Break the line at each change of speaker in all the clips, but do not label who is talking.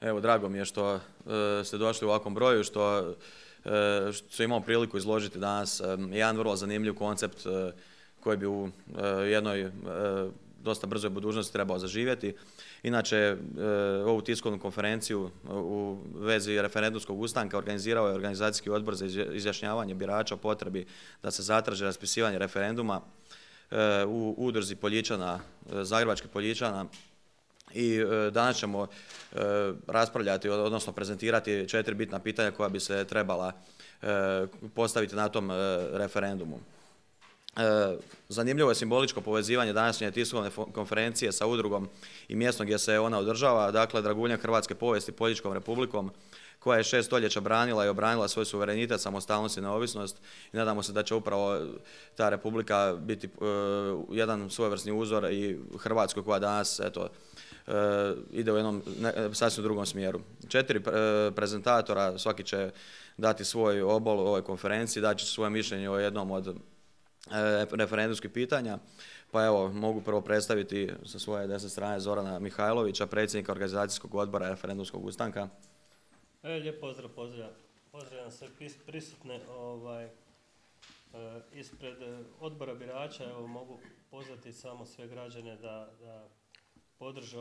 Evo, drago mi je što ste došli u ovakvom broju, što imamo priliku izložiti danas jedan vrlo zanimljiv koncept koji bi u jednoj dosta brzoj budućnosti trebao zaživjeti. Inače, ovu tiskovnu konferenciju u vezi referendumskog ustanka organizirao je Organizacijski odbor za izjašnjavanje birača o potrebi da se zatraži raspisivanje referenduma u udruzi Poljičana, Zagrebačkih Poljičana. I danas ćemo raspravljati, odnosno prezentirati 4 bitna pitanja koja bi se trebala postaviti na tom referendumu. Zanimljivo je simboličko povezivanje današnje tiskovne konferencije sa udrugom i mjestom gdje se ona održava, dakle Draguljan hrvatske povijesti Poljičkom republikom, koja je 6 stoljeća branila i obranila svoj suverenitet, samostalnost i neovisnost, i nadamo se da će upravo ta republika biti jedan svojevrsni uzor i Hrvatskoj koja danas ide u jednom sasvim drugom smjeru. 4 prezentatora, svaki će dati svoj obol u ovoj konferenciji, dati će svoje mišljenje o jednom od referendumskih pitanja. Pa evo, mogu prvo predstaviti sa svoje desne strane Zorana Mihajlovića, predsjednika Organizacijskog odbora referendumskog ustanka.
Lijep pozdrav, pozdravljam sve prisutne. Ispred odbora birača mogu pozvati samo sve građane da podrže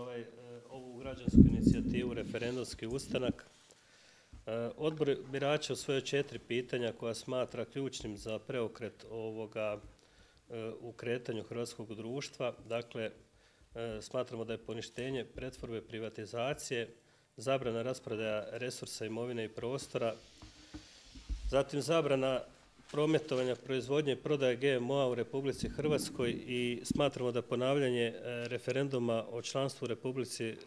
ovu građansku inicijativu referendumski ustanak. Odbor birača u svoje 4 pitanja koja smatra ključnim za preokret u kretanju hrvatskog društva. Dakle, smatramo da je poništenje pretvorbe privatizacije, zabrana rasprodaja resursa imovine i prostora, zatim zabrana prometovanja, proizvodnje i prodaje GMO-a u Republici Hrvatskoj i smatramo da ponavljanje referenduma o članstvu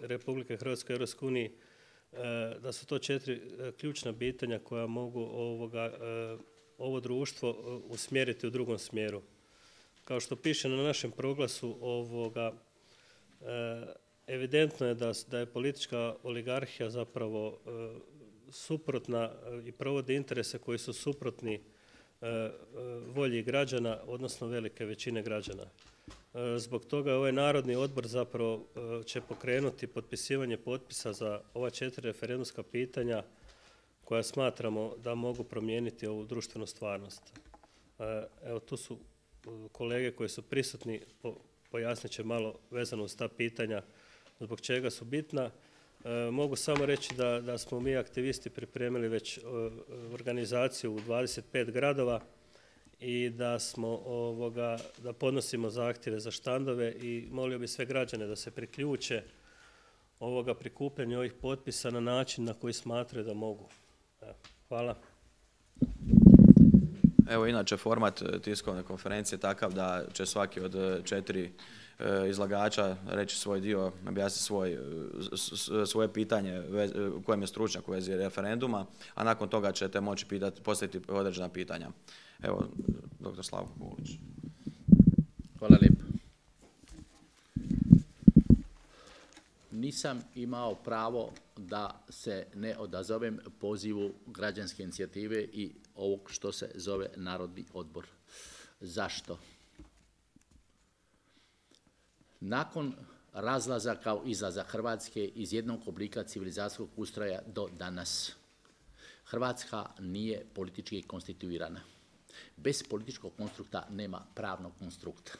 Republike Hrvatske u Europskoj uniji, da su to 4 ključna pitanja koja mogu ovo društvo usmjeriti u drugom smjeru. Kao što piše na našem proglasu evidentno je da je politička oligarhija zapravo suprotna i provodi interese koji su suprotni volji građana, odnosno velike većine građana. Zbog toga ovaj Narodni odbor zapravo će pokrenuti potpisivanje potpisa za ova 4 referendumska pitanja koja smatramo da mogu promijeniti ovu društvenu stvarnost. Evo, tu su kolege koji su prisutni, pojasnit će malo vezano uz ta pitanja zbog čega su bitna. Mogu samo reći da smo mi aktivisti pripremili već organizaciju u 25 gradova i da podnosimo zahtjeve za štandove i molio bi sve građane da se priključe prikupljanju ovih potpisa na način na koji smatraju da mogu. Hvala.
Evo, inače format tiskovne konferencije je takav da će svaki od 4 izlagača reći svoj dio, objasniti svoje pitanje u kojem je stručnjak u vezi referenduma, a nakon toga ćete moći postaviti određena pitanja. Evo, dr. Slavko Kulić.
Hvala lijepo. Nisam imao pravo da se ne odazovem pozivu građanske inicijative i ovog što se zove Narodni odbor. Zašto? Nakon razlaza kao izlaza Hrvatske iz jednog oblika civilizacijskog ustroja do danas, Hrvatska nije politički konstituirana. Bez političkog konstrukta nema pravnog konstrukta.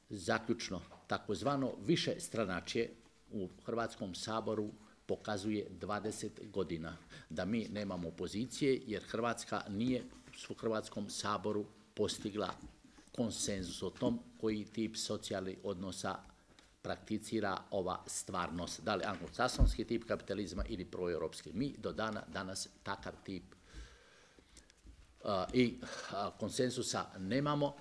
Zaključno, takozvano višestranačje u Hrvatskom saboru pokazuje 20 godina da mi nemamo opozicije jer Hrvatska nije u Hrvatskom saboru postigla konsenzus o tom koji tip socijalnih odnosa prakticira ova stvarnost. Da li anglosaksonski tip kapitalizma ili proeuropski. Mi do dana danas takav tip konsenzusa nemamo,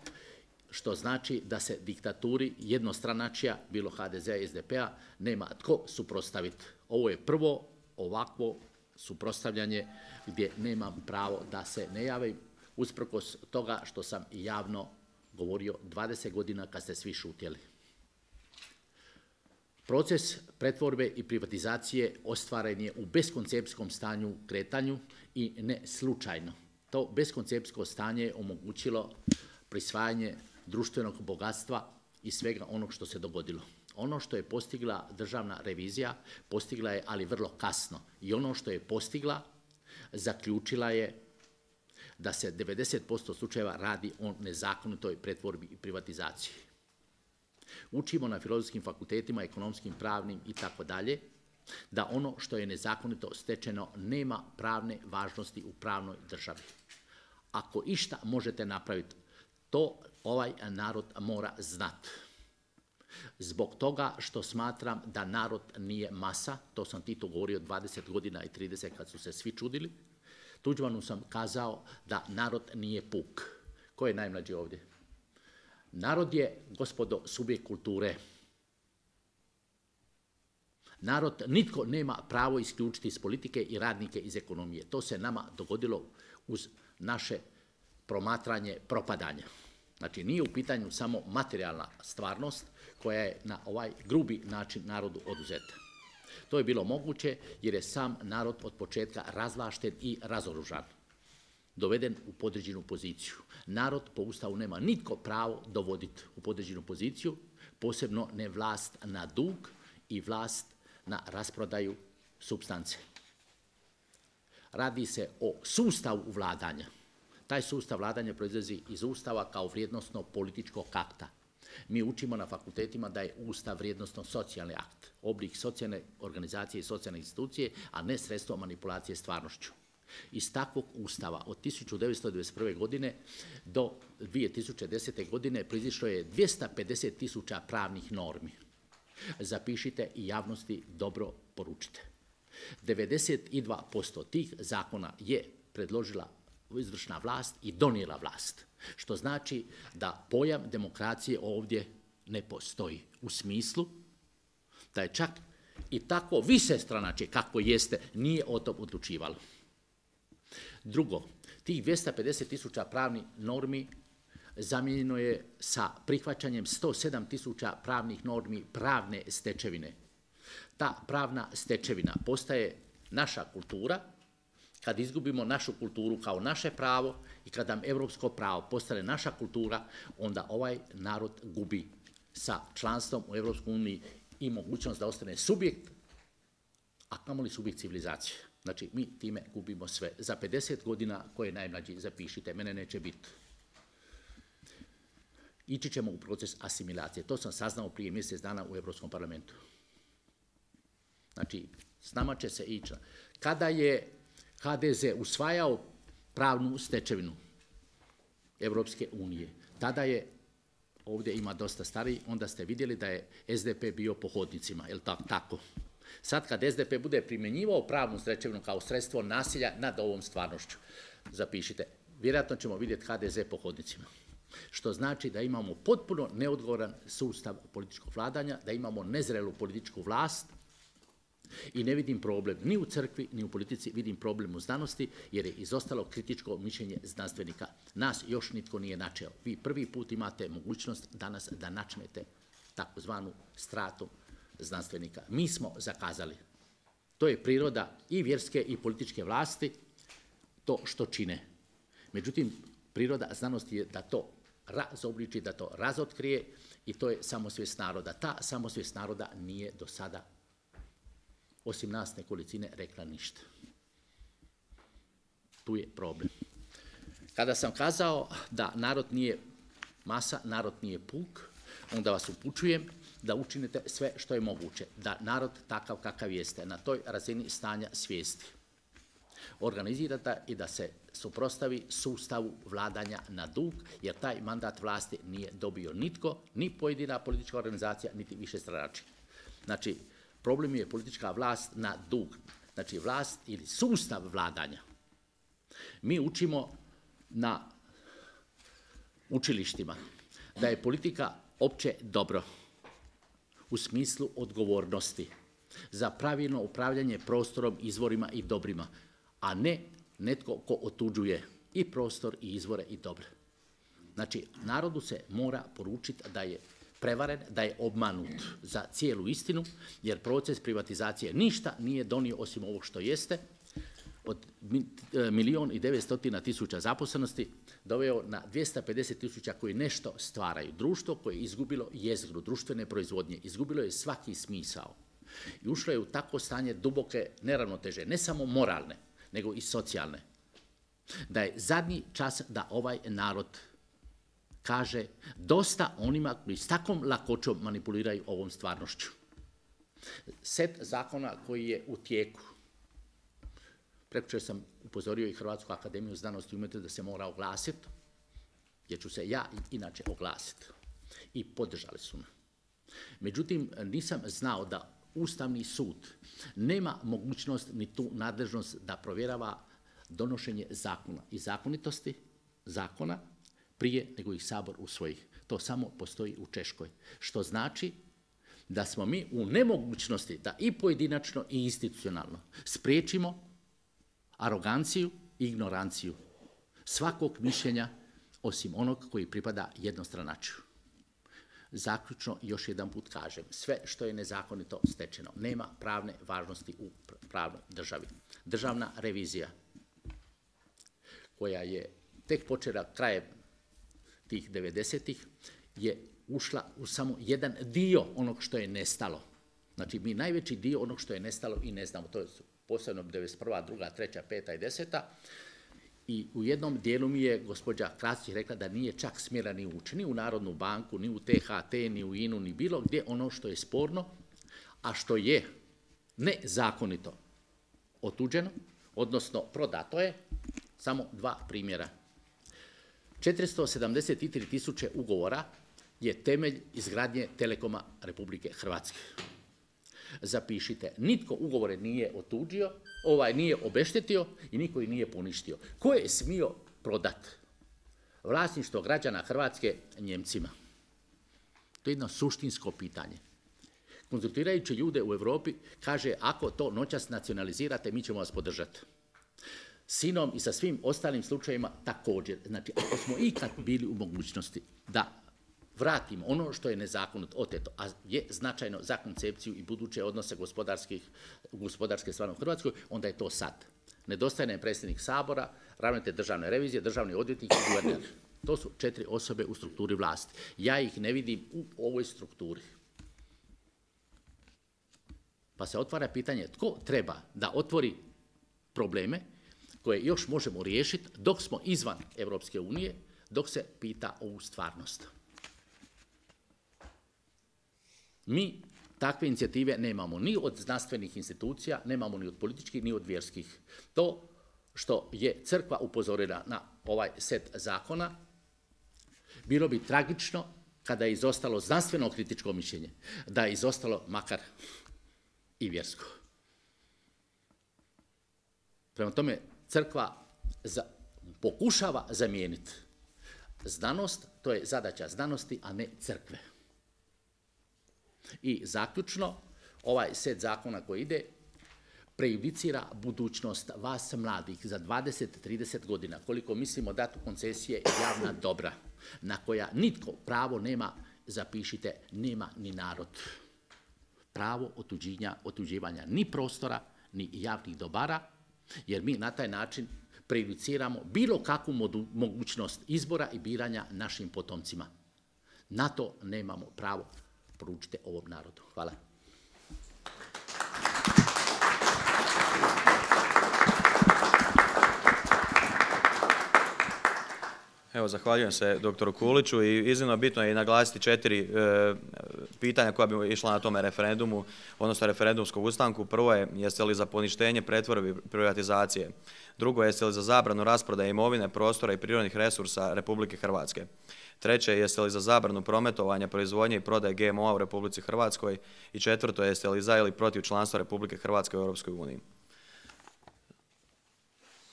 što znači da se diktaturi jednostranačja, bilo HDZ-a i SDP-a, nema tko suprotstaviti. Ovo je prvo ovakvo suprotstavljanje gdje nemam pravo da se ne javim, usprkos toga što sam javno govorio 20 godina kad ste svi šutjeli. Proces pretvorbe i privatizacije ostvaren je u beskoncepcijskom stanju kretanju i ne slučajno. To beskoncepcijsko stanje je omogućilo prisvajanje društvenog bogatstva i svega onog što se dogodilo. Ono što je postigla državna revizija, postigla je ali vrlo kasno. I ono što je postigla, zaključila je da se 90% slučajeva radi o nezakonitoj pretvorbi i privatizaciji. Učimo na filozofskim fakultetima, ekonomskim, pravnim i tako dalje, da ono što je nezakonito stečeno nema pravne važnosti u pravnoj državi. Ako išta možete napraviti, to ovaj narod mora znati. Zbog toga što smatram da narod nije masa, to sam Tito govorio 20 godina i 30 kad su se svi čudili, Tuđmanu sam kazao da narod nije puk. Ko je najmlađi ovdje? Narod je, gospodo, subjekt kulture. Narod, nitko nema pravo isključiti iz politike i radnike iz ekonomije. To se nama dogodilo uz naše promatranje propadanja. Znači, nije u pitanju samo materijalna stvarnost koja je na ovaj grubi način narodu oduzeta. To je bilo moguće jer je sam narod od početka razvlašten i razoružan, doveden u podređenu poziciju. Narod po Ustavu nema nitko pravo dovoditi u podređenu poziciju, posebno ne vlast na dug i vlast na rasprodaju supstance. Radi se o sustavu vladanja. Taj sustav vladanja proizlazi iz Ustava kao vrijednosno političkog akta. Mi učimo na fakultetima da je Ustav vrijednosno socijalni akt, oblik socijalne organizacije i socijalne institucije, a ne sredstvo manipulacije stvarnošću. Iz takvog Ustava od 1991. godine do 2010. godine proizišlo je 250.000 pravnih normi. Zapišite i javnosti dobro poručite. 92% tih zakona je predložila izvršna vlast i donijela vlast. Što znači da pojam demokracije ovdje ne postoji. U smislu da je čak i tako višestranačje kako jeste nije o tom odlučivalo. Drugo, tih 250.000 pravnih normi zamijenjeno je sa prihvaćanjem 107.000 pravnih normi pravne stečevine. Ta pravna stečevina postaje naša kultura. Kad izgubimo našu kulturu kao naše pravo i kad nam europsko pravo postane naša kultura, onda ovaj narod gubi sa članstvom u Europskoj uniji i mogućnost da ostane subjekt, a kamoli subjekt civilizacije. Znači, mi time gubimo sve. Za 50 godina, ko je najmlađi, zapišite, mene neće biti. Ići ćemo u proces asimilacije. To sam saznao prije mjesec dana u Europskom parlamentu. Znači, s nama će se ići. Kada je HDZ usvajao pravnu stečevinu Europske unije, tada je, ovdje ima dosta stariji, onda ste vidjeli da je SDP bio po hodnicima, je li tako? Sad kad SDP bude primjenjivao pravnu stečevinu kao sredstvo nasilja nad ovom stvarnošću, zapišite, vjerojatno ćemo vidjeti HDZ po hodnicima. Što znači da imamo potpuno neodgovoran sustav političkog vladanja, da imamo nezrelu političku vlast i ne vidim problem ni u crkvi, ni u politici, vidim problem u znanosti jer je izostalo kritičko mišljenje znanstvenika. Nas još nitko nije načeo. Vi prvi put imate mogućnost danas da načnete takozvanu stratu znanstvenika. Mi smo zakazali. To je priroda i vjerske i političke vlasti, to što čine. Međutim, priroda znanosti je da to razobliči, da to razotkrije i to je samosvijest naroda. Ta samosvijest naroda nije do sada, osim nas nekolicine, rekla ništa. Tu je problem. Kada sam kazao da narod nije masa, narod nije puk, onda vas upućujem da učinite sve što je moguće, da narod takav kakav jeste, na toj razini stanja svijesti, organizirate i da se suprotstavi sustavu vladanja na dug, jer taj mandat vlasti nije dobio nitko, ni pojedina politička organizacija, niti višestranačje. Znači, problem je politička vlast na dug, znači vlast ili sustav vladanja. Mi učimo na učilištima da je politika opće dobro u smislu odgovornosti za pravilno upravljanje prostorom, izvorima i dobrima, a ne netko ko otuđuje i prostor i izvore i dobre. Znači, narodu se mora poručiti da je prevaren, da je obmanut za cijelu istinu, jer proces privatizacije ništa nije donio osim ovog što jeste. od 1.900.000 zaposlenosti doveo na 250.000 koji nešto stvaraju. Društvo koje je izgubilo jezgru društvene proizvodnje, izgubilo je svaki smisao i ušlo je u takvo stanje duboke neravnoteže, ne samo moralne, nego i socijalne. Da je zadnji čas da ovaj narod kaže dosta onima koji s takvom lakoćom manipuliraju ovom stvarnošću. Set zakona koji je u tijeku. Prekjučer sam upozorio i Hrvatsku akademiju znanosti i umjetnosti da se mora oglasiti, jer ću se ja inače oglasiti. I podržali su me. Međutim, nisam znao da Ustavni sud nema mogućnost ni tu nadležnost da provjerava donošenje zakona i zakonitosti zakona prije nego ih Sabor usvoji. To samo postoji u Češkoj. Što znači da smo mi u nemogućnosti da i pojedinačno i institucionalno spriječimo aroganciju i ignoranciju svakog mišljenja osim onog koji pripada jednostranačju. Zaključno još jedan put kažem, sve što je nezakonito stečeno nema pravne važnosti u pravnoj državi. Državna revizija koja je tek počela krajem tih 90-ih je ušla u samo jedan dio onog što je nestalo. Znači mi najveći dio onog što je nestalo i ne znamo, to je posebno 91., 2., 3., 5. i 10. I u jednom dijelu mi je gospođa Krasić rekla da nije čak smjela ni ući, ni u Narodnu banku, ni u THT, ni u INA-u, ni bilo gdje ono što je sporno, a što je nezakonito otuđeno, odnosno prodato je, samo 2 primjera. 473.000 ugovora je temelj izgradnje Telekoma Republike Hrvatske. Zapišite, nitko ugovore nije otuđio, nije obeštetio i niko ih nije poništio. Ko je smio prodati vlasništvo građana Hrvatske Njemcima? To je jedno suštinsko pitanje. Konzultirajući ljude u Europi kaže ako to noćas nacionalizirate mi ćemo vas podržati. Sinom i sa svim ostalim slučajevima također. Znači ako smo ikad bili u mogućnosti da vratimo ono što je nezakonito oteto, a je značajno za koncepciju i buduće odnose gospodarske stvari u Hrvatskoj, onda je to sad. Nedostaje nam predsjednik Sabora, ravnatelj državne revizije, državni odvjetnik i guverner. To su 4 osobe u strukturi vlasti. Ja ih ne vidim u ovoj strukturi. Pa se otvara pitanje tko treba da otvori probleme koje još možemo riješiti dok smo izvan Europske unije, dok se pita ovu stvarnost. Mi takve inicijative nemamo ni od znanstvenih institucija, nemamo ni od političkih, ni od vjerskih. To što je crkva upozorila na ovaj set zakona, bilo bi tragično kada je izostalo znanstveno kritičko mišljenje, da je izostalo makar i vjersko. Prema tome, crkva pokušava zamijeniti znanost, to je zadaća znanosti, a ne crkve. I zaključno, ovaj set zakona koji ide prejudicira budućnost vas mladih za 20-30 godina, koliko mislimo dati u koncesije javna dobra, na koja nitko pravo nema, zapišite, nema ni narod. Pravo otuđivanja ni prostora, ni javnih dobara, jer mi na taj način prejudiciramo bilo kakvu mogućnost izbora i biranja našim potomcima. Na to nemamo pravo. Poručite ovom narodu. Hvala.
Evo, zahvaljujem se doktoru Kuliću i iznimno bitno je i naglasiti 4 pitanja koja bi išla na tome referendumu, odnosno referendumskog ustanku. Prvo je, jeste li za poništenje pretvorbe i privatizacije? Drugo, jeste li za zabranu rasprodaje imovine, prostora i prirodnih resursa Republike Hrvatske? Treće, jeste li za zabranu prometovanja, proizvodnje i prodaje GMO-a u Republici Hrvatskoj? I četvrto, jeste li za ili protiv članstva Republike Hrvatske u Europskoj uniji?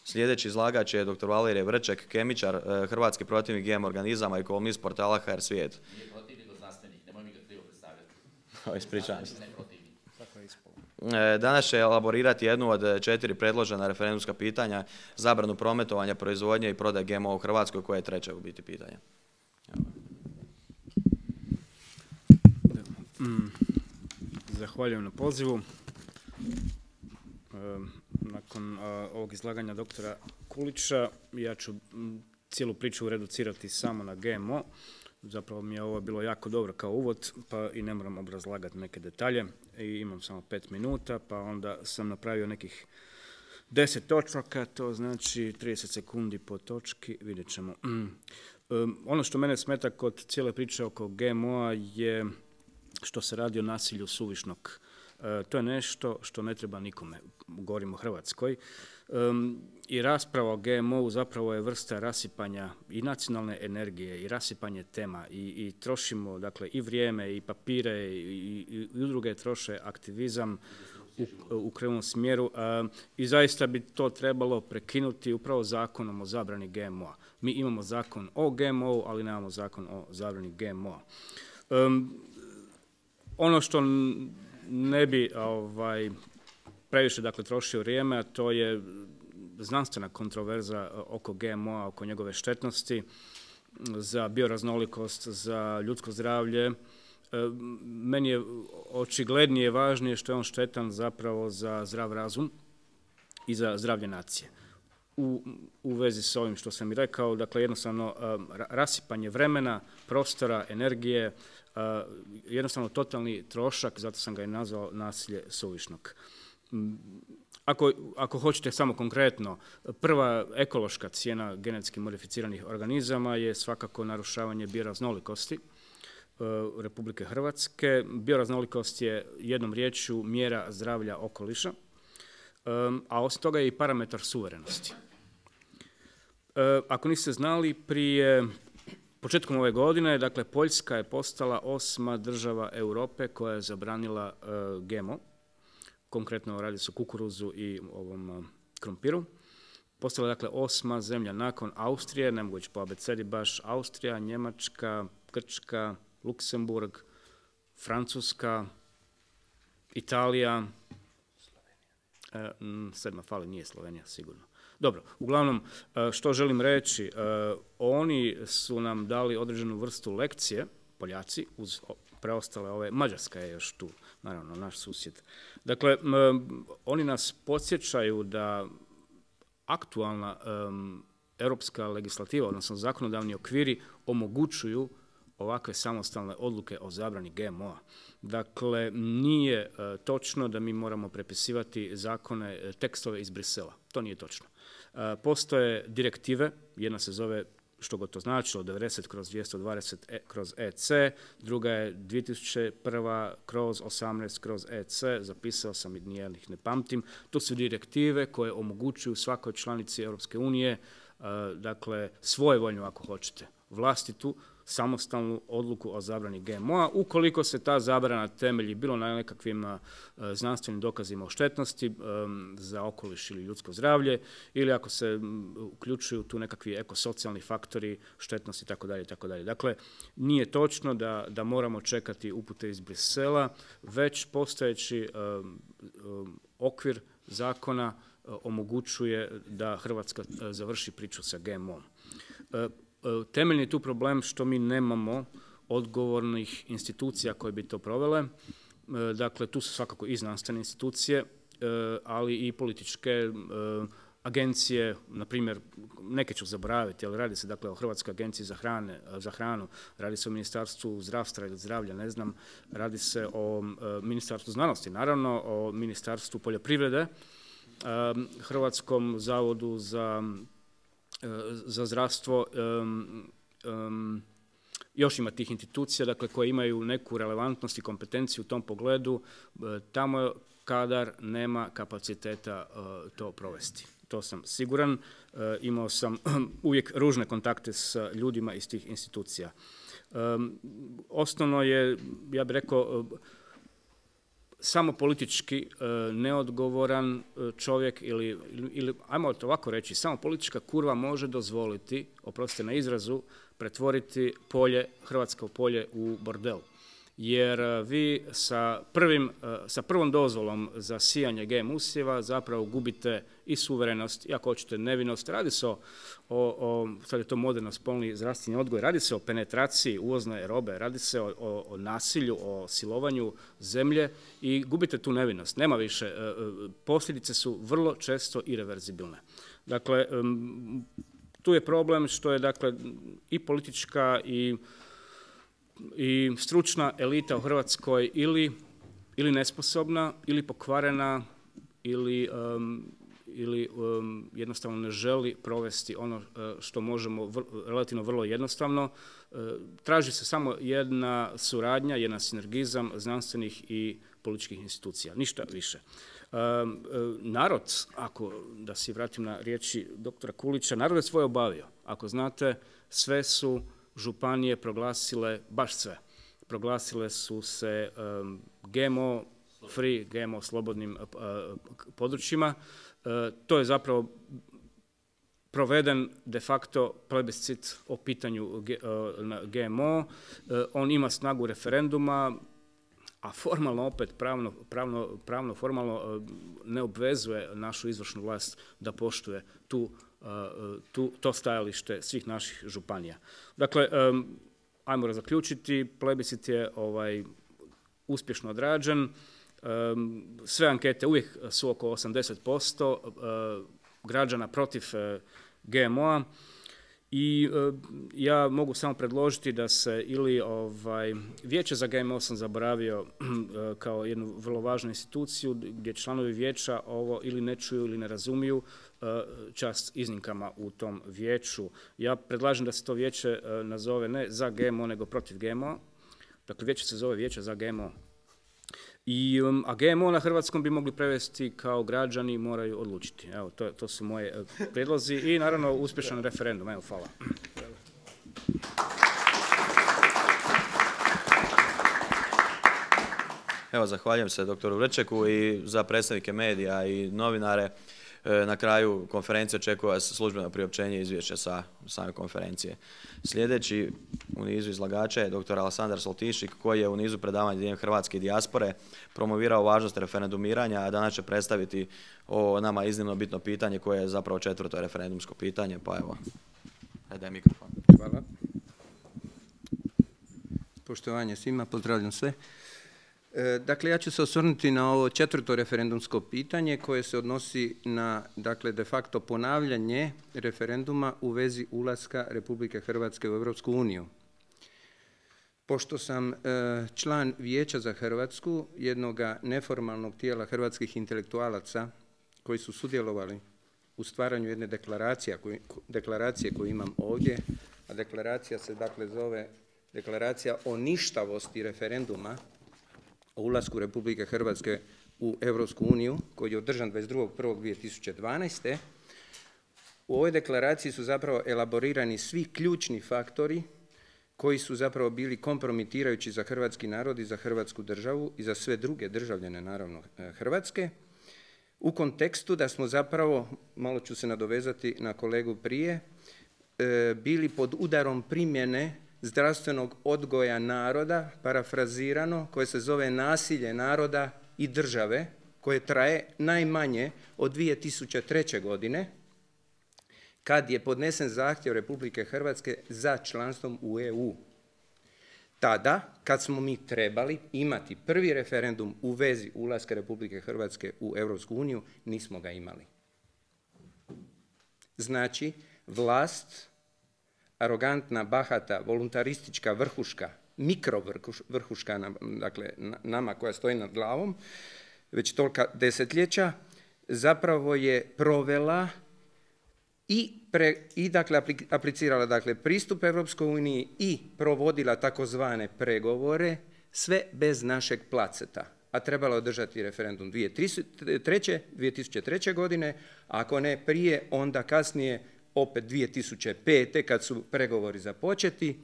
Sljedeći izlagač je dr. Valerije Vrček, kemičar, hrvatski protivnik GM organizama i kolumnist portala HR Svijet.
Nije protivnik od znanstvenih, nemoj mi ga krivo predstavljati.
Ispričavam se. Danas će elaborirati jednu od 4 predložena referendumska pitanja, zabranu prometovanja, proizvodnje i prodaje GMO u Hrvatskoj, koje je treće u biti pitanje.
Zahvaljujem na pozivu. nakon ovog izlaganja doktora Kulića. Ja ću cijelu priču reducirati samo na GMO. Zapravo mi je ovo bilo jako dobro kao uvod, pa i ne moram obrazlagati neke detalje. I imam samo 5 minuta, pa onda sam napravio nekih 10 točaka, to znači 30 sekundi po točki, vidjet ćemo. Ono što mene smeta kod cijele priče oko GMO-a je što se radi o nasilju suvišnog. To je nešto što ne treba nikome, govorimo o Hrvatskoj. I rasprava o GMO-u zapravo je vrsta rasipanja i nacionalne energije i rasipanje tema i trošimo dakle i vrijeme i papire i udruge troše aktivizam u krivom smjeru i zaista bi to trebalo prekinuti upravo zakonom o zabrani GMO-a. Mi imamo zakon o GMO-u, ali nemamo zakon o zabrani GMO-a. Ono što ne bi previše dakle trošio vrijeme, a to je znanstvena kontroverza oko GMO-a, oko njegove štetnosti za bioraznolikost, za ljudsko zdravlje. Meni je očiglednije važnije što je on štetan zapravo za zdrav razum i za zdravlje nacije. U vezi s ovim što sam i rekao, dakle jednostavno rasipanje vremena, prostora, energije, jednostavno totalni trošak, zato sam ga i nazvao nasilje suvišnog. Ako hoćete samo konkretno, prva ekološka cijena genetski modificiranih organizama je svakako narušavanje bioraznolikosti Republike Hrvatske. Bioraznolikost je jednom riječju mjera zdravlja okoliša, a osim toga je i parametar suverenosti. Ako niste znali, početkom ove godine, dakle, Poljska je postala 8. država Europe koja je zabranila GMO. Konkretno radi se o kukuruzu i ovom krompiru. Postala je dakle 8. zemlja nakon Austrije, ne mogu ići po abecedi baš, Austrija, Njemačka, Grčka, Luksemburg, Francuska, Italija, 7. fali, nije Slovenija sigurno. Dobro, uglavnom, što želim reći, oni su nam dali određenu vrstu lekcije, Poljaci, uz preostale ove, Mađarska je još tu, naravno, naš susjed. Dakle, oni nas podsjećaju da aktualna europska legislativa, odnosno zakonodavni okviri, omogućuju ovakve samostalne odluke o zabrani GMO-a. Dakle, nije točno da mi moramo prepisivati zakone, tekstove iz Brisela. To nije točno. Postoje direktive, jedna se zove, što god to značilo, 90/220/EC, druga je 2001/18/EC, zapisao sam i nijednih ne pamtim. To su direktive koje omogućuju svakoj članici Europske unije, dakle, svojevoljno ako hoćete, vlastitu, samostalnu odluku o zabrani GMO-a, ukoliko se ta zabrana temelji bilo na nekakvim znanstvenim dokazima o štetnosti za okoliš ili ljudsko zdravlje, ili ako se uključuju tu nekakvi ekosocijalni faktori, štetnosti itd. itd. Dakle, nije točno da moramo čekati upute iz Brisela, već postojeći okvir zakona omogućuje da Hrvatska završi priču sa GMO-om. Temeljni je tu problem što mi nemamo odgovornih institucija koje bi to provele. Dakle, tu su svakako i znanstvene institucije, ali i političke agencije, na primjer, neke ću zaboraviti, ali radi se dakle o Hrvatskoj agenciji za hranu, radi se o Ministarstvu zdravstva ili zdravlja, ne znam, radi se o Ministarstvu znanosti, naravno, o Ministarstvu poljoprivrede, Hrvatskom zavodu za zdravstvo, još ima tih institucija, dakle, koje imaju neku relevantnost i kompetenciju u tom pogledu, tamo kadar nema kapaciteta to provesti. To sam siguran, imao sam uvijek ružne kontakte s ljudima iz tih institucija. Osnovno je, ja bih rekao, samo politički neodgovoran čovjek ili ajmo to ovako reći, samo politička kurva može dozvoliti, oprostite na izrazu, pretvoriti hrvatsko polje u bordel. jer vi sa prvom dozvolom za sijanje GM usjeva zapravo gubite i suverenost, i ako hoćete nevinost. Radi se sad je to moderno spolni zdravstveni odgoj, radi se o penetraciji uvozne robe, radi se o nasilju, o silovanju zemlje i gubite tu nevinost. Nema više, posljedice su vrlo često irreverzibilne. Dakle, tu je problem što je dakle i politička i stručna elita u Hrvatskoj ili nesposobna, ili pokvarena, ili jednostavno ne želi provesti ono što možemo relativno vrlo jednostavno. Traži se samo jedna suradnja, jedan sinergizam znanstvenih i političkih institucija, ništa više. Narod, da se vratim na riječi doktora Kulića, narod je svoje obavio. Ako znate, sve su županije proglasile, baš sve, proglasile su se GMO free, GMO slobodnim područjima. To je zapravo proveden de facto plebiscit o pitanju GMO. On ima snagu referenduma, a formalno opet, formalno ne obvezuje našu izvršnu vlast da poštuje to stajalište svih naših županija. Dakle, ajmo zaključiti, plebiscit je uspješno odrađen, sve ankete uvijek su oko 80% građana protiv GMO-a i ja mogu samo predložiti da se ili Vijeće za GMO sam zaboravio kao jednu vrlo važnu instituciju gdje članovi vijeća ovo ili ne čuju ili ne razumiju, čast iznimkama u tom vijeću. Ja predlažem da se to vijeće nazove ne za GMO nego protiv GMO. Dakle, vijeće se zove Vijeće za GMO. A GMO na hrvatskom bi mogli prevesti kao građani moraju odlučiti. Evo, to su moje prijedlozi i naravno uspješan referendum. Evo, hvala.
Evo, zahvaljujem se doktoru Vrčeku i za predstavnike medija i novinare. Na kraju konferencije očekuje vas službeno priopćenje izvješća sa same konferencije. Sljedeći u nizu izlagača je dr. Aleksandar Soltišik, koji je u nizu predavanja diljem hrvatske dijaspore promovirao važnost referendumiranja, a danas će predstaviti o nama iznimno bitno pitanje koje je zapravo 4. referendumsko pitanje. Pa evo, daj mikrofon.
Hvala. Poštovanje svima, pozdravljam sve. Dakle, ja ću se osvrnuti na ovo 4. referendumsko pitanje koje se odnosi na, dakle, de facto ponavljanje referenduma u vezi ulaska Republike Hrvatske u Europsku uniju. Pošto sam član Vijeća za Hrvatsku, jednoga neformalnog tijela hrvatskih intelektualaca koji su sudjelovali u stvaranju jedne deklaracije koju imam ovdje, a deklaracija se dakle zove Deklaracija o ništavosti referenduma o ulasku Republike Hrvatske u Europsku uniju, koji je održan 22.1.2012. U ovoj deklaraciji su zapravo elaborirani svi ključni faktori koji su zapravo bili kompromitirajući za hrvatski narod i za Hrvatsku državu i za sve druge državljane, naravno, Hrvatske, u kontekstu da smo zapravo, malo ću se nadovezati na kolegu prije, bili pod udarom primjene zdravstvenog odgoja naroda, parafrazirano, koje se zove nasilje naroda i države, koje traje najmanje od 2003. godine, kad je podnesen zahtjev Republike Hrvatske za članstvom u EU. Tada, kad smo mi trebali imati prvi referendum u vezi ulaska Republike Hrvatske u Europsku uniju, nismo ga imali. Znači, vlast, arogantna, bahata, voluntaristička vrhuška, mikrovrhuška, dakle nama koja stoji nad glavom, već tolika desetljeća, zapravo je provela i dakle aplicirala dakle pristup Europskoj uniji i provodila takozvane pregovore, sve bez našeg placeta. A trebalo je održati referendum 2003. godine, a ako ne prije, onda kasnije opet 2005. kad su pregovori započeti,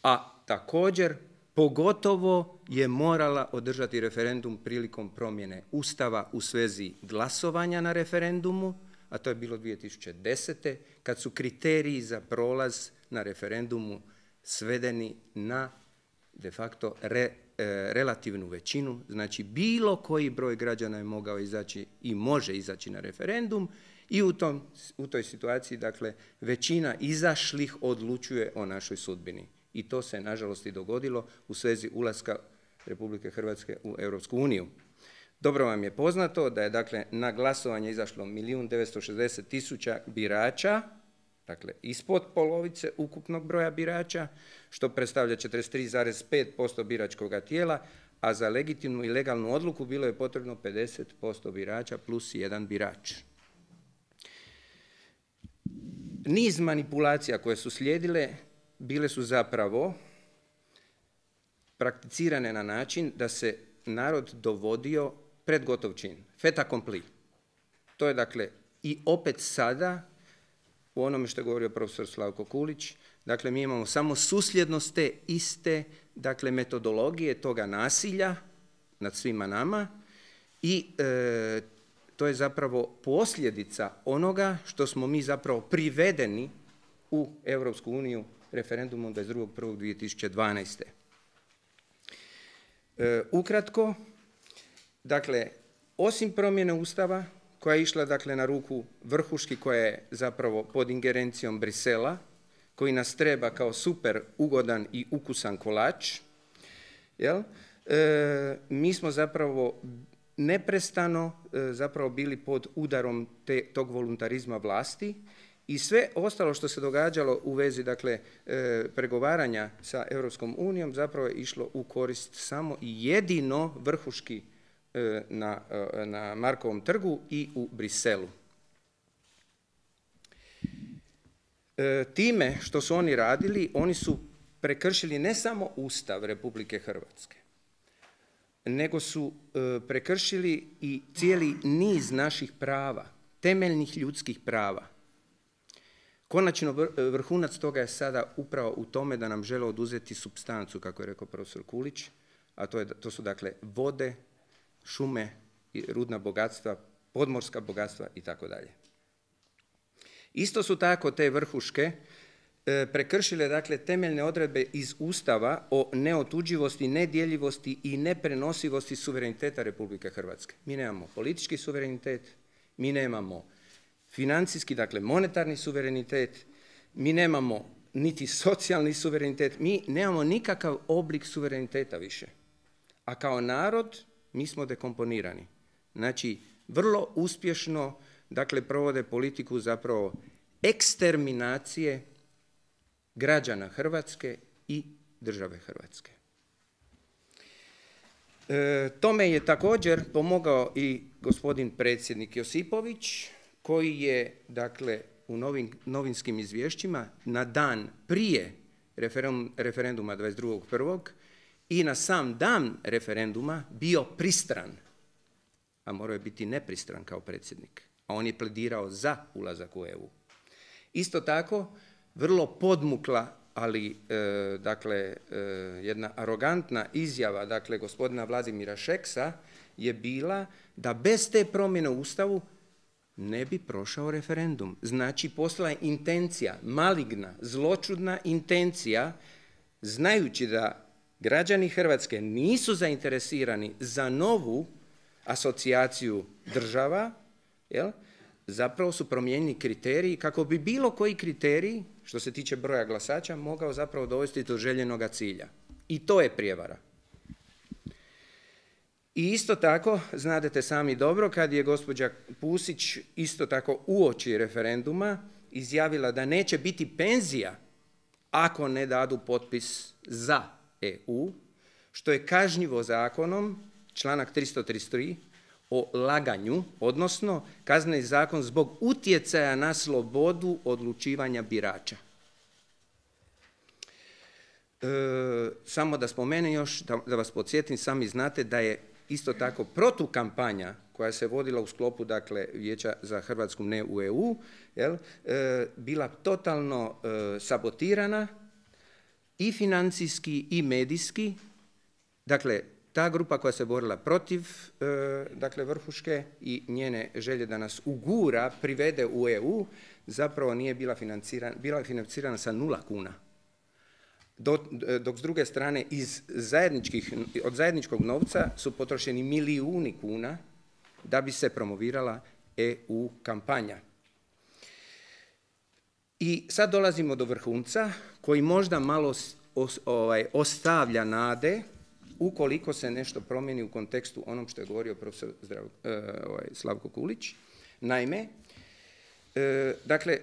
a također pogotovo je morala održati referendum prilikom promjene Ustava u svezi glasovanja na referendumu, a to je bilo 2010. kad su kriteriji za prolaz na referendumu svedeni na de facto relativnu većinu, znači bilo koji broj građana je mogao izaći i može izaći na referendum i u toj situaciji, dakle, većina izašlih odlučuje o našoj sudbini. I to se, nažalost, i dogodilo u svezi ulaska Republike Hrvatske u Europsku uniju. Dobro vam je poznato da je, dakle, na glasovanje izašlo 1.960.000 birača, dakle, ispod polovice ukupnog broja birača, što predstavlja 43,5% biračkog tijela, a za legitimnu i legalnu odluku bilo je potrebno 50% birača plus 1 birač. Niz manipulacija koje su slijedile bile su zapravo prakticirane na način da se narod dovodio pred gotov čin, fait accompli. To je, dakle, i opet sada, u onome što je govorio profesor Slavko Kulić, dakle, mi imamo samo susljednost te iste, dakle, metodologije toga nasilja nad svima nama i to je zapravo posljedica onoga što smo mi zapravo privedeni u Europsku uniju referendumom 22.1.2012. Ukratko, dakle, osim promjene Ustava koja je išla, dakle, na ruku vrhuški, koja je zapravo pod ingerencijom Brisela, koji nas treba kao super ugodan i ukusan kolač, jel? Mi smo zapravo neprestano zapravo bili pod udarom tog voluntarizma vlasti i sve ostalo što se događalo u vezi, dakle, pregovaranja sa Europskom unijom zapravo je išlo u korist samo i jedino vrhuški na Markovom trgu i u Briselu. Time što su oni radili, oni su prekršili ne samo Ustav Republike Hrvatske, nego su prekršili i cijeli niz naših prava, temeljnih ljudskih prava. Konačno vrhunac toga je sada upravo u tome da nam žele oduzeti supstancu, kako je rekao profesor Kulić, a to su, dakle, vode, šume, rudna bogatstva, podmorska bogatstva i tako dalje. Isto su tako te vrhuške prekršile, dakle, temeljne odredbe iz Ustava o neotuđivosti, nedjeljivosti i neprenosivosti suvereniteta Republike Hrvatske. Mi nemamo politički suverenitet, mi nemamo financijski, dakle, monetarni suverenitet, mi nemamo niti socijalni suverenitet, mi nemamo nikakav oblik suvereniteta više. A kao narod mi smo dekomponirani. Znači, vrlo uspješno, dakle, provode politiku zapravo eksterminacije građana Hrvatske i države Hrvatske. Tome je također pomogao i gospodin predsjednik Josipović, koji je, dakle, u novinskim izvješćima na dan prije referenduma 22.1. i na sam dan referenduma bio pristran, a morao je biti nepristran kao predsjednik, a on je pledirao za ulazak u EU. Isto tako, vrlo podmukla, ali dakle, jedna arogantna izjava, dakle, gospodina Vladimira Šeksa je bila da bez te promjene u Ustavu ne bi prošao referendum. Znači, posla je intencija, maligna, zločudna intencija, znajući da građani Hrvatske nisu zainteresirani za novu asocijaciju država, jel? Zapravo su promijenjeni kriteriji kako bi bilo koji kriterij, što se tiče broja glasača, mogao zapravo dovesti do željenoga cilja. I to je prijevara. I isto tako, znadete sami dobro, kad je gospođa Pusić isto tako uoči referenduma izjavila da neće biti penzija ako ne dadu potpis za EU, što je kažnjivo zakonom, članak 333, o laganju, odnosno kazneni zakon zbog utjecaja na slobodu odlučivanja birača. Samo da spomenem još, da vas podsjetim, sami znate da je isto tako protukampanja koja se vodila u sklopu, dakle, Vijeća za Hrvatsku ne u EU, jel, bila totalno sabotirana i financijski i medijski. Dakle, ta grupa koja se borila protiv, dakle, vrhuške i njene želje da nas ugura, privede u EU, zapravo nije bila financirana sa 0 kuna. dok s druge strane od zajedničkog novca su potrošeni milijuni kuna da bi se promovirala EU kampanja. I sad dolazimo do vrhunca koji možda malo ostavlja nade ukoliko se nešto promijeni u kontekstu onom što je govorio profesor Slavko Kulić. Naime, dakle,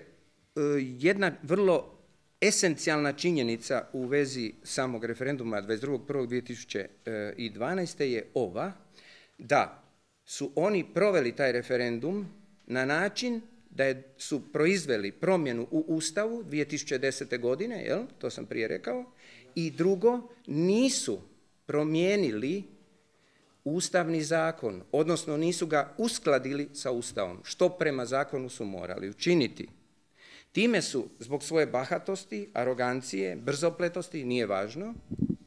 jedna vrlo esencijalna činjenica u vezi samog referenduma 22.1.2012. je ova, da su oni proveli taj referendum na način da su proizveli promjenu u Ustavu 2010. godine, jel? To sam prije rekao, i drugo, nisu promijenili Ustavni zakon, odnosno nisu ga uskladili sa Ustavom, što prema zakonu su morali učiniti. Time su, zbog svoje bahatosti, arogancije, brzopletosti, nije važno,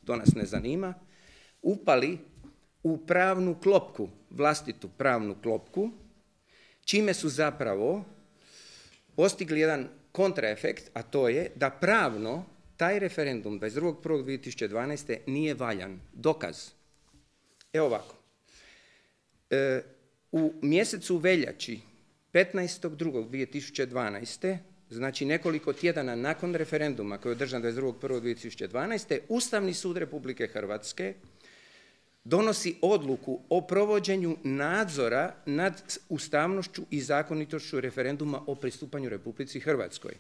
to nas ne zanima, upali u pravnu klopku, vlastitu pravnu klopku, čime su zapravo postigli jedan kontraefekt, a to je da pravno taj referendum 22.1.2012. nije valjan. Dokaz. Evo ovako. U mjesecu veljači 15.2.2012. znači nekoliko tjedana nakon referenduma koji je održan 22.1.2012. Ustavni sud Republike Hrvatske donosi odluku o provođenju nadzora nad ustavnošću i zakonitošću referenduma o pristupanju Republici Hrvatskoj.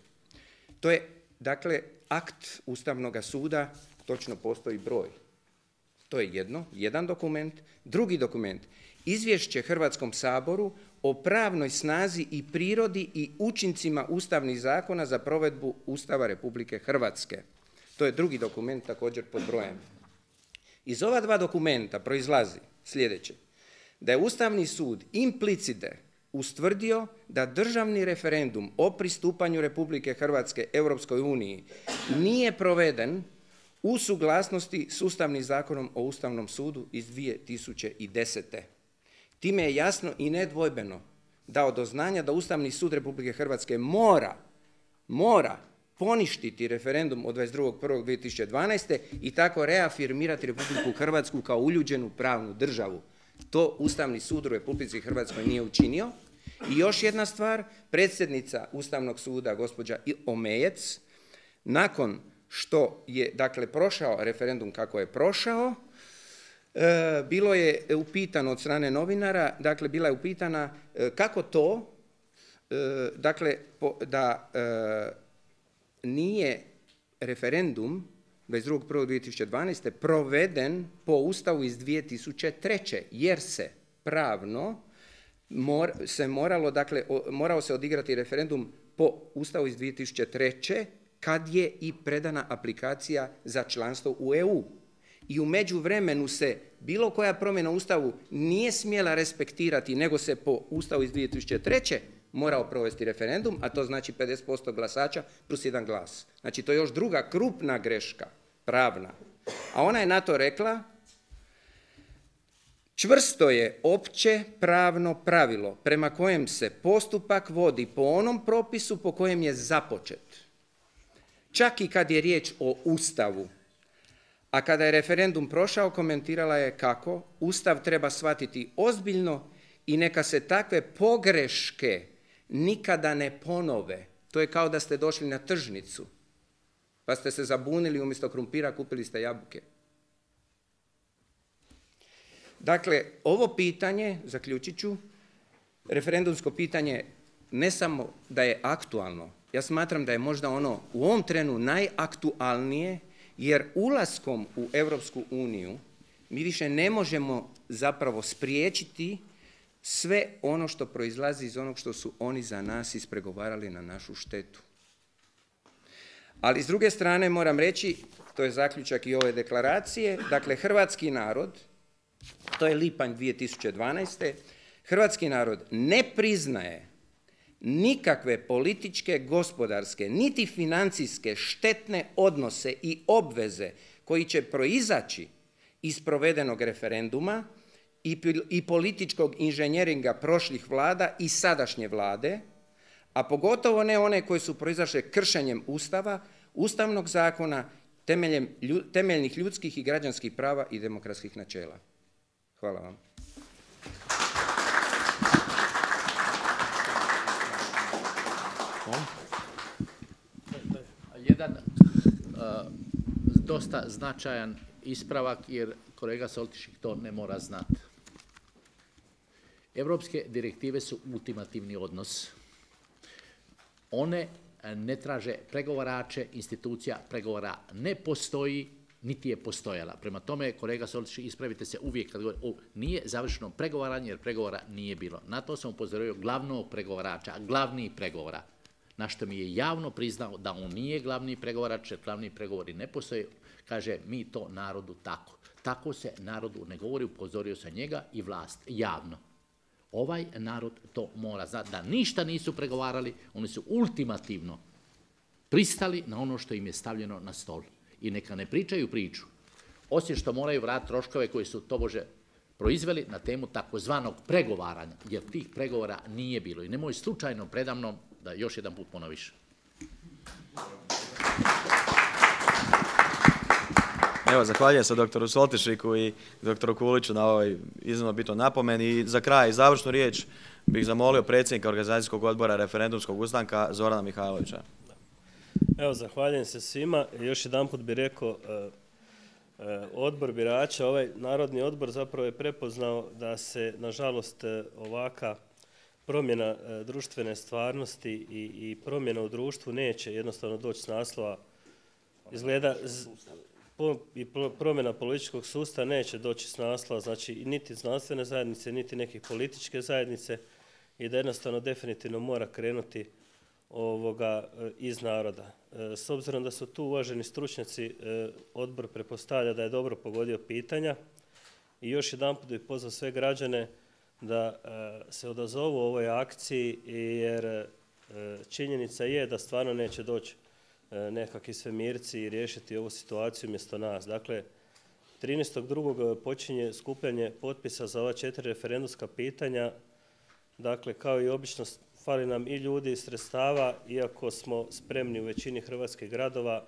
To je, dakle, akt Ustavnog suda, točno postoji broj. To je jedan dokument. Drugi dokument, izvješće Hrvatskom saboru o pravnoj snazi i prirodi i učincima ustavnih zakona za provedbu Ustava Republike Hrvatske. To je drugi dokument, također pod brojem. Iz ova dva dokumenta proizlazi sljedeće, da je Ustavni sud implicite ustvrdio da državni referendum o pristupanju Republike Hrvatske Europskoj uniji nije proveden u suglasnosti s Ustavnim zakonom o Ustavnom sudu iz 2010. Time je jasno i nedvojbeno dao do znanja da Ustavni sud Republike Hrvatske mora poništiti referendum od 22.1.2012. i tako reafirmirati Republiku Hrvatsku kao uljuđenu pravnu državu. To Ustavni sud u Republici Hrvatskoj nije učinio. I još jedna stvar, predsjednica Ustavnog suda, gospođa Omejec, nakon što je, dakle, prošao referendum kako je prošao, bilo je upitano od strane novinara, dakle, bila je upitana kako to, dakle, da nije referendum 22.1.2012. proveden po Ustavu iz 2003. jer se pravno morao se odigrati referendum po Ustavu iz 2003. kad je i predana aplikacija za članstvo u EU. I u međuvremenu se bilo koja promjena u Ustavu nije smjela respektirati, nego se po Ustavu iz 2003. morao provesti referendum, a to znači 50% glasača plus 1 glas. Znači, to je još druga krupna greška, pravna. A ona je na to rekla: čvrsto je opće pravno pravilo prema kojem se postupak vodi po onom propisu po kojem je započet. Čak i kad je riječ o Ustavu. A kada je referendum prošao, komentirala je kako Ustav treba shvatiti ozbiljno i neka se takve pogreške nikada ne ponove. To je kao da ste došli na tržnicu, pa ste se zabunili, umjesto krumpira kupili ste jabuke. Dakle, ovo pitanje, zaključit ću, referendumsko pitanje ne samo da je aktualno, ja smatram da je možda ono u ovom trenu najaktualnije, jer ulaskom u Europsku uniju mi više ne možemo zapravo spriječiti sve ono što proizlazi iz onog što su oni za nas ispregovarali na našu štetu. Ali s druge strane moram reći, to je zaključak i ove deklaracije, dakle hrvatski narod, to je lipanj 2012. Hrvatski narod ne priznaje nikakve političke, gospodarske, niti financijske štetne odnose i obveze koji će proizaći iz provedenog referenduma i političkog inženjeringa prošlih vlada i sadašnje vlade, a pogotovo ne one koje su proizašle kršenjem Ustava, Ustavnog zakona temeljnih ljudskih i građanskih prava i demokratskih načela. Hvala vam.
Jedan dosta značajan ispravak, jer kolega Soltišik to ne mora znati. Europske direktive su ultimativni odnos. One ne traže pregovarače, institucija pregovora ne postoji, niti je postojala. Prema tome, kolega Soltišik, ispravite se uvijek kad govorite, nije završeno pregovaranje, jer pregovora nije bilo. Na to sam upozorio glavnog pregovarača, glavni pregovora, na što mi je javno priznao da on nije glavni pregovarač, jer glavni pregovori ne postoje. Kaže, mi to narodu tako. Tako se narodu ne govori, upozorio sam njega i vlast javno. Ovaj narod to mora znati, da ništa nisu pregovarali, oni su ultimativno pristali na ono što im je stavljeno na stol. I neka ne pričaju priču, osim što moraju vratiti troškove koji su tobože proizveli na temu takozvanog pregovaranja, jer tih pregovora nije bilo. I nemoj slučajno predamnom da još jedan put ponoviš.
Evo, zahvaljujem se doktoru Soltišiku i doktoru Kuliću na ovoj iznimno bitnoj napomeni. I za kraj i završnu riječ bih zamolio predsjednika Organizacijskog odbora referendumskog ustanka Zorana Mihajlovića.
Evo, zahvaljujem se svima. Još jedan put bih rekao, odbor birača, ovaj Narodni odbor zapravo je prepoznao da se, nažalost, ovaka promjena društvene stvarnosti i promjena u društvu neće jednostavno doći s naslova, izgleda, i promjena političkog sustava neće doći s naslova, znači niti znanstvene zajednice, niti neke političke zajednice, i da jednostavno definitivno mora krenuti iz naroda. S obzirom da su tu uvaženi stručnjaci, odbor pretpostavlja da je dobro pogodio pitanja i još jedanput bih pozvao sve građane da se odazovu ovoj akciji, jer činjenica je da stvarno neće doći nekakvi svemirci i riješiti ovu situaciju umjesto nas. Dakle, 13.2. počinje skupljanje potpisa za ova 4 referendumska pitanja. Dakle, kao i obično, fali nam i ljudi i sredstava, iako smo spremni u većini hrvatskih gradova.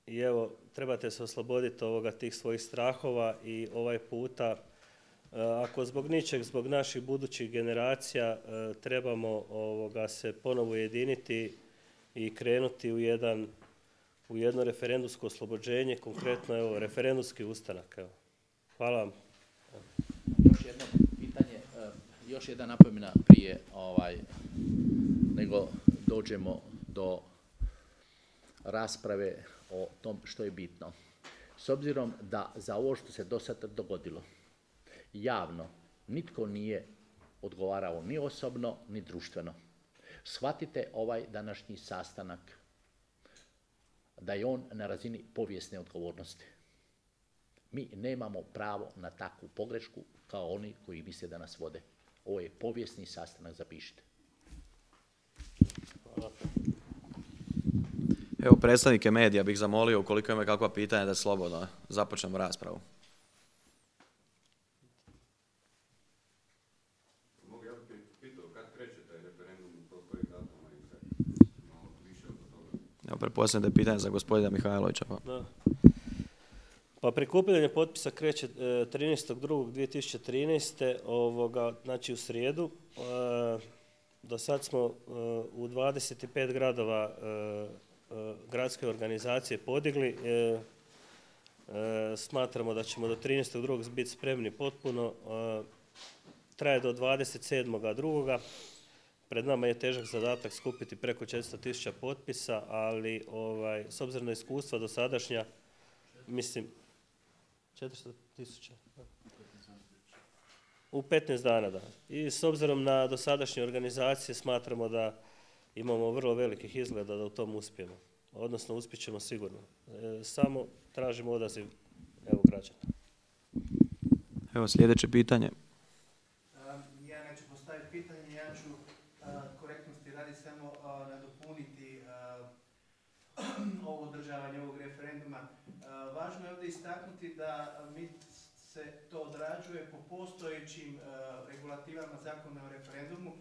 I evo, trebate se osloboditi tih svojih strahova i ovaj puta, ako zbog ničeg, zbog naših budućih generacija, trebamo se ponovo ujediniti i krenuti u jedno referendumsko oslobođenje, konkretno evo, referendumski ustanak. Evo. Hvala vam.
Još jedno pitanje, još jedna napomena prije nego dođemo do rasprave o tom što je bitno. S obzirom da za ovo što se do sada dogodilo javno nitko nije odgovarao ni osobno ni društveno. Shvatite ovaj današnji sastanak da je on na razini povijesne odgovornosti. Mi nemamo pravo na takvu pogrešku kao oni koji misle da nas vode. Ovo je povijesni sastanak, zapišite.
Hvala.
Evo, predstavnike medija bih zamolio, ukoliko ima kakva pitanja, da slobodno započnemo raspravu.
Mogu ja bih pitao kad kreće taj referendum, kojeg datuma i kad malo više oko toga?
Evo, pretpostavljam da je pitanje za gospodina Mihajlovića.
Da. Pa prikupljanje potpisa kreće 13.2.2013. Znači u srijedu. Do sad smo u 25 gradova gradske organizacije podigli. Smatramo da ćemo do 13.2. biti spremni potpuno. Traje do 27.2. Pred nama je težak zadatak skupiti preko 400.000 potpisa, ali s obzirom na iskustva dosadašnja, mislim, 400.000 u 15 dana, da. I s obzirom na dosadašnje organizacije smatramo da imamo vrlo velikih izgleda da u tom uspijemo. Odnosno, uspjet ćemo sigurno. Samo tražimo odaziv građana.
Evo, sljedeće pitanje.
Ja neću postaviti pitanje, ja ću korektnosti radi samo nadopuniti ovo održavanje ovog referenduma. Važno je ovdje istaknuti da mi se to odrađuje po postojećim regulativama zakona o referendumu,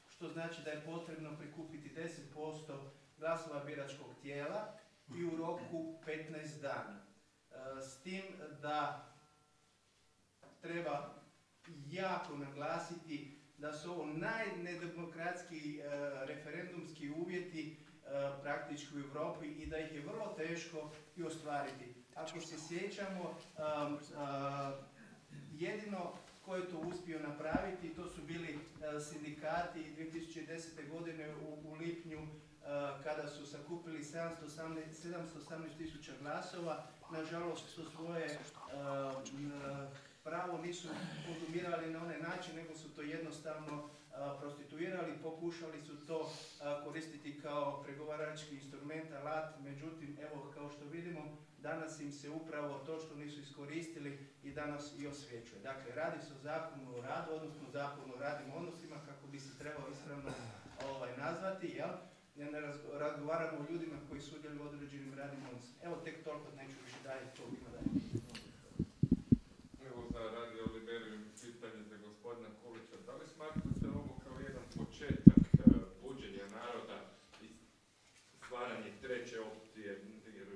što znači da je potrebno prikupiti 10% glasova biračkog tijela i u roku 15 dana. S tim da treba jako naglasiti da su ovo najnedemokratski referendumski uvjeti praktički u Europi i da ih je vrlo teško i ostvariti. Ako se sjećamo, jedino ko je to uspio napraviti, to su bili sindikati 2010. godine u lipnju kada su sakupili 718.000 glasova. Nažalost, to svoje pravo nisu konzumirali na onaj način, nego su to jednostavno prostituirali, pokušali su to koristiti kao pregovarački instrument, alat, međutim, evo, kao što vidimo, danas im se upravo to što nisu iskoristili i danas i osvjećuje. Dakle, radi se o zakonu o radu, odnosno zakonu o radnim odnosima, kako bi se trebao ispravno nazvati, jel? Ne razgovaramo o ljudima koji sudjeluju u određenim radnim odnosima. Evo, tek toliko, neću više dalje, to ima dalje.
Evo, za Radio Liberiju pitanje za gospodina Kulića. Da li smatrate ovo kao jedan početak buđenja naroda i stvaranje treće opcije? Jer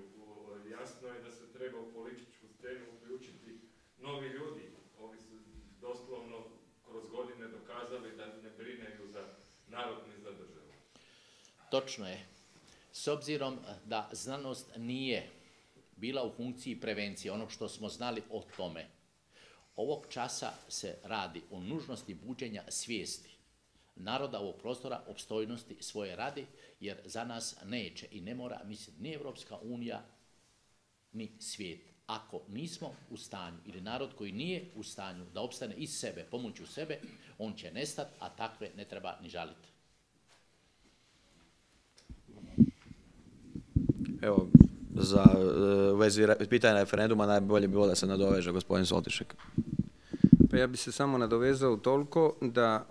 jasno je da se treba u političku scenu uključiti novi ljudi. Ovi su doslovno kroz godine dokazali da ne brineju za narod ni za državu.
Točno je. S obzirom da znanost nije bila u funkciji prevencije, ono što smo znali o tome, ovog časa se radi o nužnosti buđenja svijesti naroda ovog prostora, opstojnosti svoje radi, jer za nas neće i ne mora misliti ni Evropska unija, ni svijet. Ako nismo u stanju, ili narod koji nije u stanju da opstane iz sebe, pomoću sebe, on će nestati, a takve ne treba ni žaliti.
Evo, za vezi pitanja referenduma najbolje bi bilo da se nadoveže gospodin Soltišek.
Pa ja bi se samo nadovezao toliko da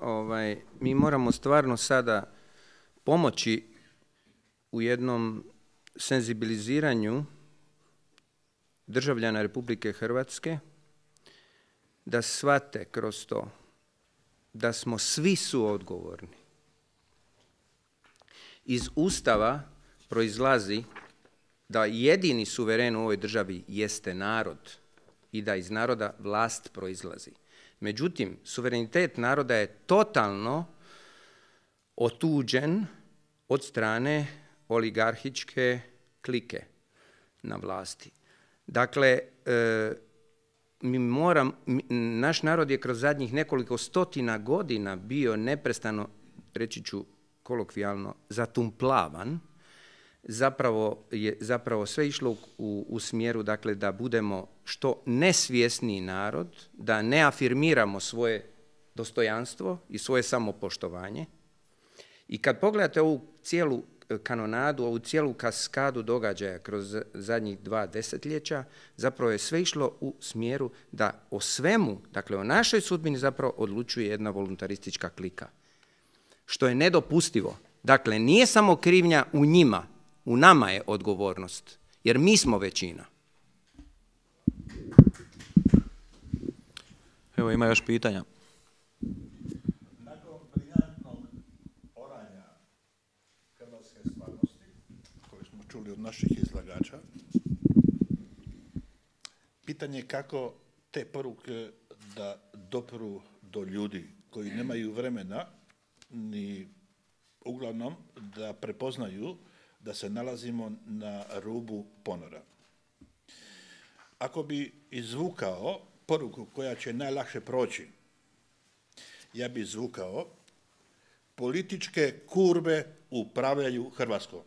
mi moramo stvarno sada pomoći u jednom senzibiliziranju državljana Republike Hrvatske da shvate kroz to da smo svi suodgovorni. Iz Ustava proizlazi da jedini suveren u ovoj državi jeste narod i da iz naroda vlast proizlazi. Međutim, suverenitet naroda je totalno otuđen od strane oligarhičke klike na vlasti. Dakle, naš narod je kroz zadnjih nekoliko stotina godina bio neprestano, reći ću kolokvijalno, zatumplavan. Zapravo sve išlo u smjeru, dakle, da budemo što nesvjesniji narod, da ne afirmiramo svoje dostojanstvo i svoje samopoštovanje. I kad pogledate ovu cijelu kanonadu, ovu cijelu kaskadu događaja kroz zadnjih 2 desetljeća, zapravo je sve išlo u smjeru da o svemu, dakle o našoj sudbini zapravo odlučuje jedna voluntaristička klika. Što je nedopustivo. Dakle, nije samo krivnja u njima, u nama je odgovornost, jer mi smo većina.
Evo, ima još pitanja.
Nakon briljantnog oranja hrvatske stvarnosti, koje smo čuli od naših izlagača, pitanje je kako te poruke da dopru do ljudi koji nemaju vremena, ni uglavnom da prepoznaju da se nalazimo na rubu ponora. Ako bi izvukao poruku koja će najlakše proći, ja bi izvukao: političke kurbe upravljaju Hrvatskom.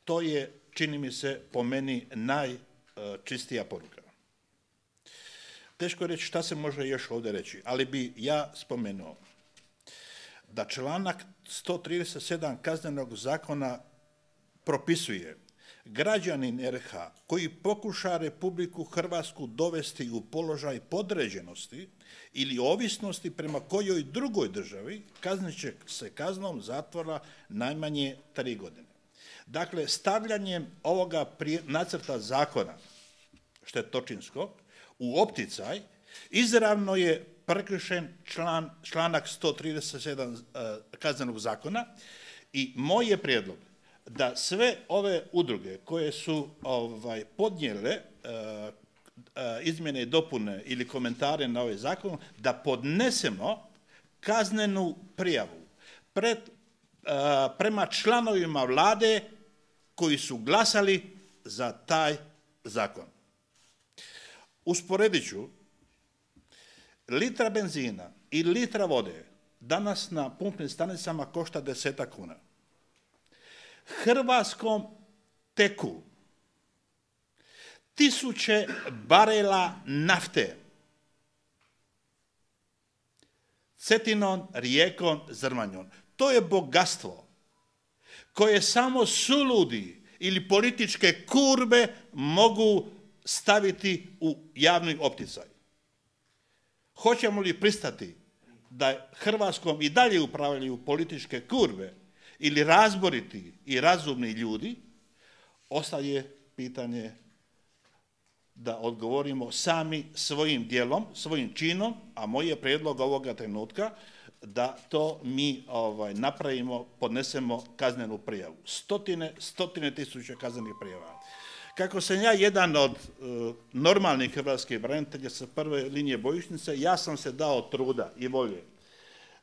To je, čini mi se, po meni najčistija poruka. Teško je reći šta se može još ovdje reći, ali bi ja spomenuo da članak 137 Kaznenog zakona propisuje: građanin RH koji pokuša Republiku Hrvatsku dovesti u položaj podređenosti ili ovisnosti prema kojoj drugoj državi, kaznit će se kaznom zatvora najmanje 3 godine. Dakle, stavljanjem ovoga nacrta zakona štetočinskog u opticaj izravno je prekršen članak 137 Kaznenog zakona i moj je prijedlog da sve ove udruge koje su podnijele izmjene i dopune ili komentare na ovaj zakon, da podnesemo kaznenu prijavu prema članovima vlade koji su glasali za taj zakon. Usporedit ću, litra benzina i litra vode danas na pumpnim stanicama košta 10 kuna. Hrvatskom teku 1000 barela nafte Cetinom, rijekom, Zrmanjom. To je bogatstvo koje samo suludi ili političke kurbe mogu staviti u javni opticaj. Hoćemo li pristati da Hrvatskom i dalje upravljaju političke kurbe ili razboriti i razumni ljudi, ostaje pitanje da odgovorimo sami svojim djelom, svojim činom, a moj je prijedlog ovoga trenutka da to mi napravimo, podnesemo kaznenu prijavu. Stotine tisuće kaznenih prijava. Kako sam ja jedan od normalnih hrvatskih branitelja sa prve linije bojišnice, ja sam se dao truda i volje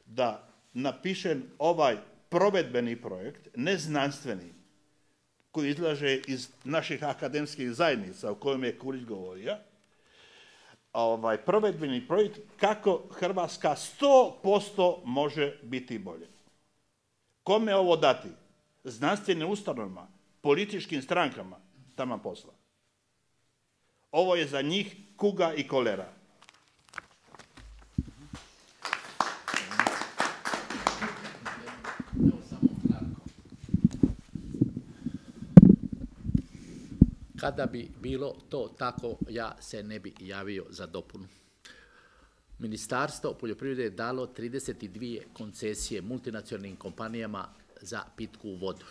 da napišem ovaj provedbeni projekt, ne znanstveni, koji izlaže iz naših akademskih zajednica o kojem je Kulić govorio, provedbeni projekt kako Hrvatska 100% može biti bolje. Kome ovo dati? Znanstvenim ustanovama, političkim strankama, taman posla. Ovo je za njih kuga i kolera.
Kada bi bilo to tako, ja se ne bi javio za dopunu. Ministarstvo poljoprivrede je dalo 32 koncesije multinacionalnim kompanijama za pitku vodu.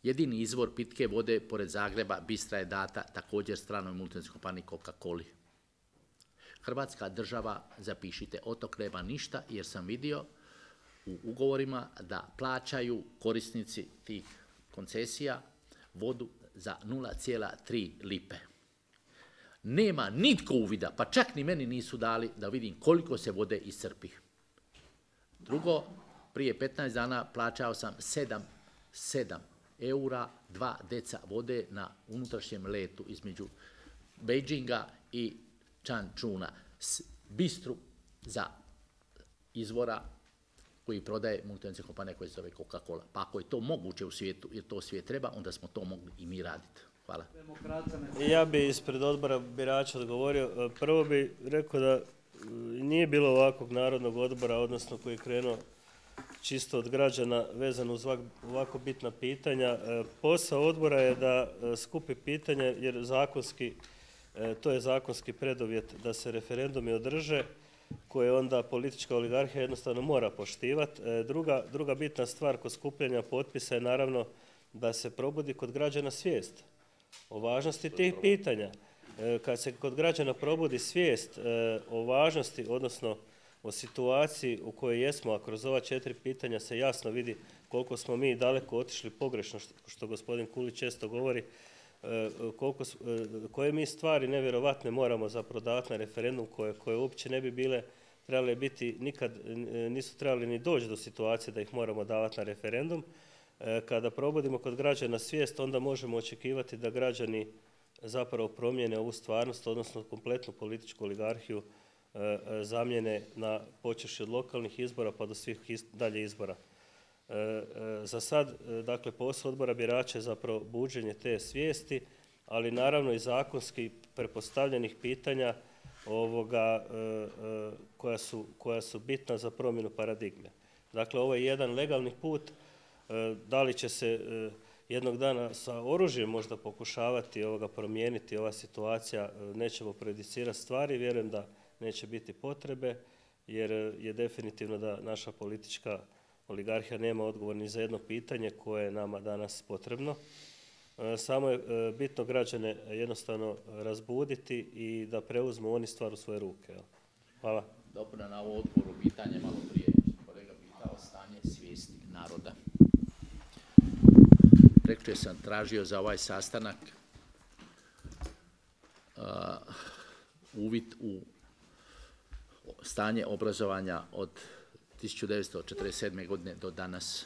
Jedini izvor pitke vode pored Zagreba, Bistra, je data također stranoj multinacionalnoj kompaniji Coca-Coli. Hrvatska država, zapišite, od tog nema ništa, jer sam vidio u ugovorima da plaćaju korisnici tih koncesija vodu za 0,3 lipe. Nema nitko uvida, pa čak ni meni nisu dali da vidim koliko se vode iscrpi. Drugo, prije 15 dana plaćao sam 7 eura 2 deca vode na unutrašnjem letu između Beijinga i Changchuna, Bistru za izvora koji prodaje multinacionalna kompanija koja se zove Coca-Cola. Pa ako je to moguće u svijetu, jer to svijet treba, onda smo to mogli i mi raditi. Hvala.
Ja bi ispred odbora birača odgovorio. Prvo bi rekao da nije bilo ovakvog narodnog odbora, odnosno koji je krenuo čisto od građana vezano uz ovako bitna pitanja. Posao odbora je da skupi pitanja, jer to je zakonski preduvjet da se referendumi održe, koje onda politička oligarhija jednostavno mora poštivati. Druga bitna stvar kod skupljanja potpisa je naravno da se probudi kod građana svijest o važnosti tih pitanja. Kad se kod građana probudi svijest o važnosti, odnosno o situaciji u kojoj jesmo, a kroz ova 4 pitanja se jasno vidi koliko smo mi daleko otišli pogrešno, što gospodin Kulić često govori, koje mi stvari nevjerovatne moramo zapravo davati na referendum, koje uopće ne bi trebale biti, nikad nisu trebali ni doći do situacije da ih moramo davati na referendum. Kada probudimo kod građana svijest, onda možemo očekivati da građani zapravo promijene ovu stvarnost, odnosno kompletnu političku oligarhiju zamijene počevši od lokalnih izbora pa do svih dalje izbora. Za sad, dakle, posao odbora birača je zapravo buđenje te svijesti, ali naravno i zakonski pretpostavljenih pitanja koja su bitna za promjenu paradigme. Dakle, ovo je jedan legalni put. Da li će se jednog dana sa oružjem možda pokušavati promijeniti ova situacija, nećemo prejudicirati stvari, vjerujem da neće biti potrebe, jer je definitivno da naša politička oligarhija nema odgovor ni za jedno pitanje koje je nama danas potrebno. Samo je bitno građane jednostavno razbuditi i da preuzmu oni stvar u svoje ruke. Hvala.
Dobro, na ovo odgovoru pitanje malo prije kolega pitao stanje svijesti naroda. jučer sam tražio za ovaj sastanak uvid u stanje obrazovanja od 1947. godine do danas.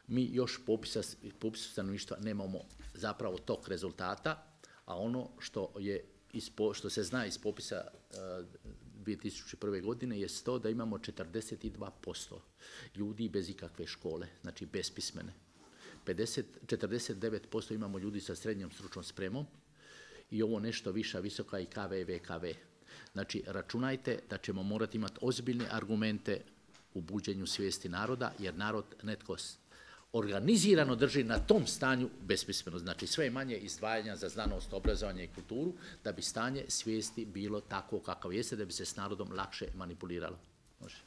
Mi još popisa stanovništva nemamo zapravo tog rezultata, a ono što se zna iz popisa 2001. godine je to da imamo 42% ljudi bez ikakve škole, znači bespismene. 49% imamo ljudi sa srednjom stručnom spremom i ovo nešto visoka i KV i VKV. Znači, računajte da ćemo morati imati ozbiljne argumente u buđenju svijesti naroda, jer narod netko organizirano drži na tom stanju bespismeno. Znači, sve je manje izdvajanja za znanost, obrazovanje i kulturu, da bi stanje svijesti bilo tako kakav jeste, da bi se s narodom lakše manipuliralo. Može.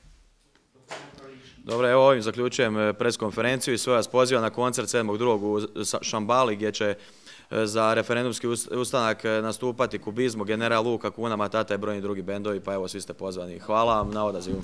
Dobro, evo ovim zaključujem preskonferenciju i sve vas pozivam na koncert 7.2. u Šambali gdje će za referendumski ustanak nastupati Kubizmo, General Luka, Kuna Matata i brojni drugi bendovi, pa evo svi ste pozvani. Hvala vam na odazivu.